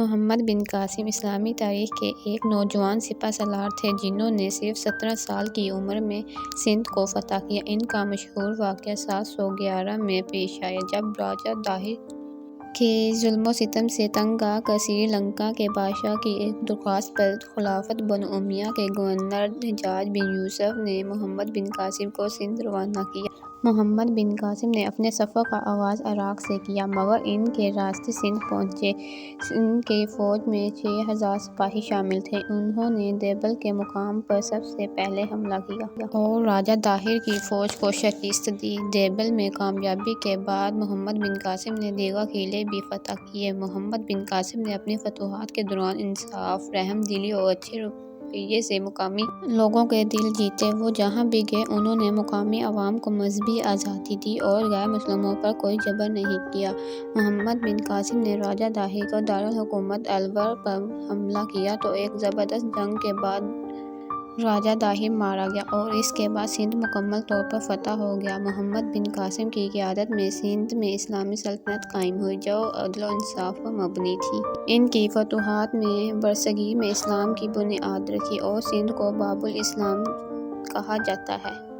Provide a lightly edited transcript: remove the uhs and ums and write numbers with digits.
محمد بن قاسم اسلامی تاریخ کے ایک نوجوان سپہ سالار تھے جنہوں نے صرف 17 سال کی عمر میں سندھ کو فتح کیا۔ ان کا مشہور واقعہ 711 میں پیش آیا جب راجہ داہر کے ظلم و ستم سے تنگ آ کر سری لنکا کے بادشاہ کی ایک درخواست پر خلافت بنو امیہ کے گورنر حجاج بن یوسف نے محمد بن قاسم کو سندھ روانہ کیا۔ محمد بن قاسم نے اپنے سفر کا آغاز عراق سے کیا مگر ان کے راستے سندھ پہنچے۔ ان کی فوج میں 6000 سپاہی شامل تھے۔ انہوں نے دیبل کے مقام پر سب سے پہلے حملہ کیا اور راجہ داہر کی فوج کو شکست دی۔ دیبل میں کامیابی کے بعد محمد بن قاسم نے دیگر قلعے بھی فتح کیے۔ محمد بن قاسم نے اپنی فتوحات کے دوران انصاف، رحم دلی اور اچھے رویے سے مقامی لوگوں کے دل جیتے۔ وہ جہاں بھی گئے انہوں نے مقامی عوام کو مذہبی آزادی دی اور غیر مسلموں پر کوئی جبر نہیں کیا۔ محمد بن قاسم نے راجہ داہر کا دارالحکومت الور پر حملہ کیا تو ایک زبردست جنگ کے بعد راجہ داہر مارا گیا اور اس کے بعد سندھ مکمل طور پر فتح ہو گیا۔ محمد بن قاسم کی قیادت میں سندھ میں اسلامی سلطنت قائم ہوئی جو عدل و انصاف پر مبنی تھی۔ ان کی فتوحات نے برصغیر میں اسلام کی بنیاد رکھی اور سندھ کو باب الاسلام کہا جاتا ہے۔